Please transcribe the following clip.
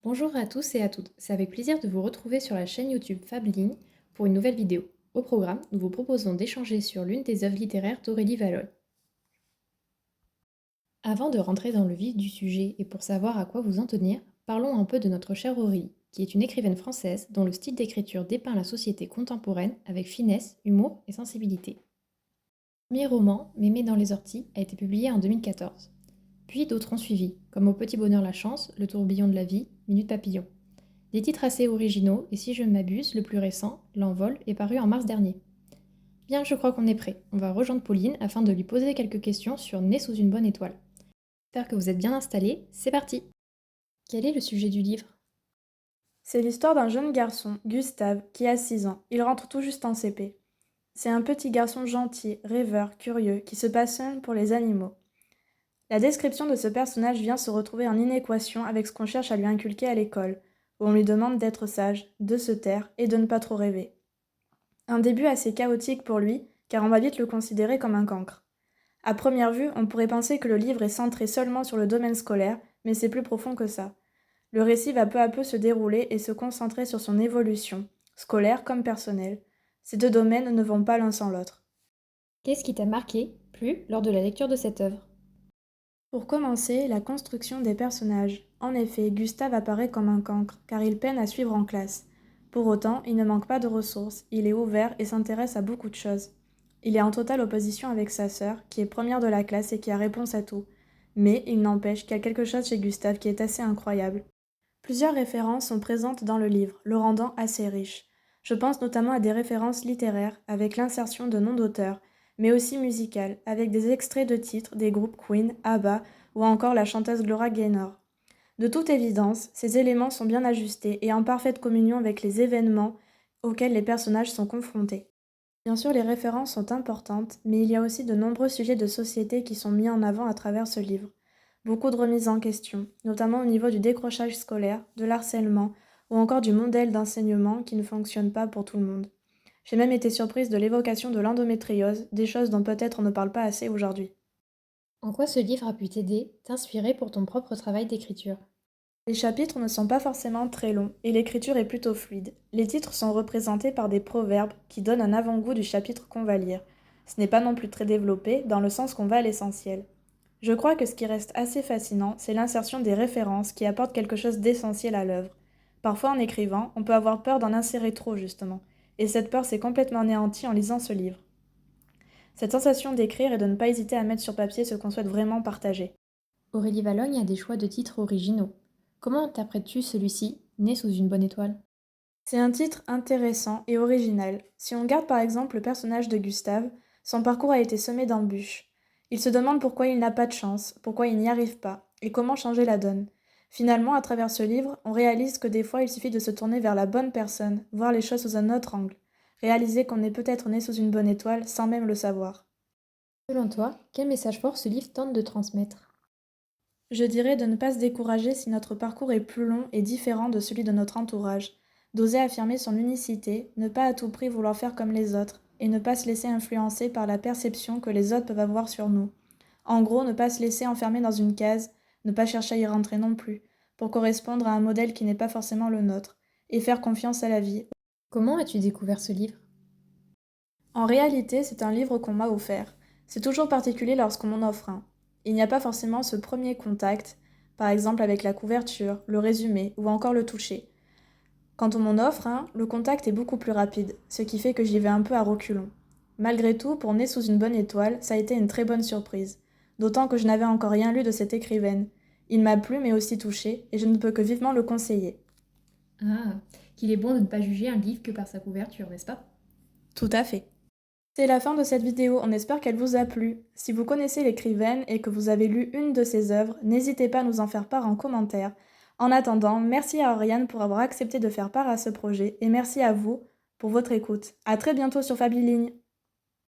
Bonjour à tous et à toutes, c'est avec plaisir de vous retrouver sur la chaîne YouTube Fablin pour une nouvelle vidéo. Au programme, nous vous proposons d'échanger sur l'une des œuvres littéraires d'Aurélie Valogne. Avant de rentrer dans le vif du sujet et pour savoir à quoi vous en tenir, parlons un peu de notre chère Aurélie, qui est une écrivaine française dont le style d'écriture dépeint la société contemporaine avec finesse, humour et sensibilité. Le premier roman, Mémé dans les orties, a été publié en 2014. Puis d'autres ont suivi, comme Au petit bonheur la chance, Le tourbillon de la vie, Minute papillon. Des titres assez originaux, et si je ne m'abuse, le plus récent, L'Envol, est paru en mars dernier. Bien, je crois qu'on est prêt. On va rejoindre Pauline afin de lui poser quelques questions sur Né sous une bonne étoile. J'espère que vous êtes bien installés, c'est parti. Quel est le sujet du livre? C'est l'histoire d'un jeune garçon, Gustave, qui a 6 ans. Il rentre tout juste en CP. C'est un petit garçon gentil, rêveur, curieux, qui se passionne pour les animaux. La description de ce personnage vient se retrouver en inéquation avec ce qu'on cherche à lui inculquer à l'école, où on lui demande d'être sage, de se taire et de ne pas trop rêver. Un début assez chaotique pour lui, car on va vite le considérer comme un cancre. À première vue, on pourrait penser que le livre est centré seulement sur le domaine scolaire, mais c'est plus profond que ça. Le récit va peu à peu se dérouler et se concentrer sur son évolution, scolaire comme personnelle. Ces deux domaines ne vont pas l'un sans l'autre. Qu'est-ce qui t'a marqué, plu, lors de la lecture de cette œuvre? Pour commencer, la construction des personnages. En effet, Gustave apparaît comme un cancre, car il peine à suivre en classe. Pour autant, il ne manque pas de ressources, il est ouvert et s'intéresse à beaucoup de choses. Il est en totale opposition avec sa sœur, qui est première de la classe et qui a réponse à tout. Mais il n'empêche qu'il y a quelque chose chez Gustave qui est assez incroyable. Plusieurs références sont présentes dans le livre, le rendant assez riche. Je pense notamment à des références littéraires, avec l'insertion de noms d'auteurs, mais aussi musicales, avec des extraits de titres des groupes Queen, ABBA ou encore la chanteuse Gloria Gaynor. De toute évidence, ces éléments sont bien ajustés et en parfaite communion avec les événements auxquels les personnages sont confrontés. Bien sûr, les références sont importantes, mais il y a aussi de nombreux sujets de société qui sont mis en avant à travers ce livre. Beaucoup de remises en question, notamment au niveau du décrochage scolaire, de l'harcèlement ou encore du modèle d'enseignement qui ne fonctionne pas pour tout le monde. J'ai même été surprise de l'évocation de l'endométriose, des choses dont peut-être on ne parle pas assez aujourd'hui. En quoi ce livre a pu t'aider, t'inspirer pour ton propre travail d'écriture? Les chapitres ne sont pas forcément très longs et l'écriture est plutôt fluide. Les titres sont représentés par des proverbes qui donnent un avant-goût du chapitre qu'on va lire. Ce n'est pas non plus très développé dans le sens qu'on va à l'essentiel. Je crois que ce qui reste assez fascinant, c'est l'insertion des références qui apportent quelque chose d'essentiel à l'œuvre. Parfois en écrivant, on peut avoir peur d'en insérer trop justement, et cette peur s'est complètement anéantie en lisant ce livre. Cette sensation d'écrire et de ne pas hésiter à mettre sur papier ce qu'on souhaite vraiment partager. Aurélie Valogne a des choix de titres originaux. Comment interprètes-tu celui-ci, Né sous une bonne étoile? C'est un titre intéressant et original. Si on garde par exemple le personnage de Gustave, son parcours a été semé d'embûches. Il se demande pourquoi il n'a pas de chance, pourquoi il n'y arrive pas, et comment changer la donne. Finalement, à travers ce livre, on réalise que des fois il suffit de se tourner vers la bonne personne, voir les choses sous un autre angle, réaliser qu'on est peut-être né sous une bonne étoile sans même le savoir. Selon toi, quel message fort ce livre tente de transmettre? Je dirais de ne pas se décourager si notre parcours est plus long et différent de celui de notre entourage, d'oser affirmer son unicité, ne pas à tout prix vouloir faire comme les autres, et ne pas se laisser influencer par la perception que les autres peuvent avoir sur nous. En gros, ne pas se laisser enfermer dans une case, ne pas chercher à y rentrer non plus, pour correspondre à un modèle qui n'est pas forcément le nôtre, et faire confiance à la vie. Comment as-tu découvert ce livre? En réalité, c'est un livre qu'on m'a offert. C'est toujours particulier lorsqu'on m'en offre un. Il n'y a pas forcément ce premier contact, par exemple avec la couverture, le résumé ou encore le toucher. Quand on m'en offre un, le contact est beaucoup plus rapide, ce qui fait que j'y vais un peu à reculons. Malgré tout, pour Né sous une bonne étoile, ça a été une très bonne surprise. D'autant que je n'avais encore rien lu de cette écrivaine. Il m'a plu mais aussi touché, et je ne peux que vivement le conseiller. Ah, qu'il est bon de ne pas juger un livre que par sa couverture, n'est-ce pas? Tout à fait. C'est la fin de cette vidéo, on espère qu'elle vous a plu. Si vous connaissez l'écrivaine et que vous avez lu une de ses œuvres, n'hésitez pas à nous en faire part en commentaire. En attendant, merci à Oriane pour avoir accepté de faire part à ce projet et merci à vous pour votre écoute. À très bientôt sur Fabliline.